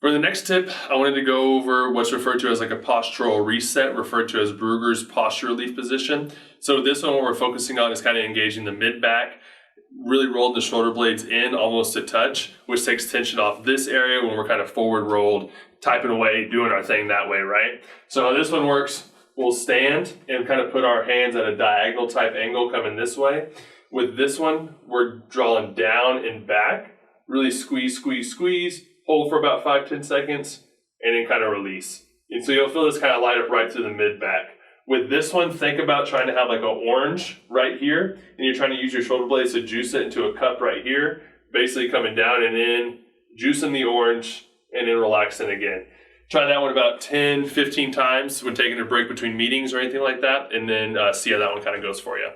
For the next tip, I wanted to go over what's referred to as like a postural reset, referred to as Brugger's posture relief position. So this one, what we're focusing on is kind of engaging the mid-back, really rolled the shoulder blades in almost to touch, which takes tension off this area when we're kind of forward rolled, typing away, doing our thing that way, right? So how this one works, we'll stand and kind of put our hands at a diagonal type angle coming this way. With this one, we're drawing down and back, really squeeze, squeeze, squeeze, hold for about 5-10 seconds, and then kind of release. And so you'll feel this kind of light up right through the mid-back. With this one, think about trying to have like an orange right here, and you're trying to use your shoulder blades to juice it into a cup right here, basically coming down and in, juicing the orange, and then relaxing again. Try that one about 10, 15 times when taking a break between meetings or anything like that, and then see how that one kind of goes for you.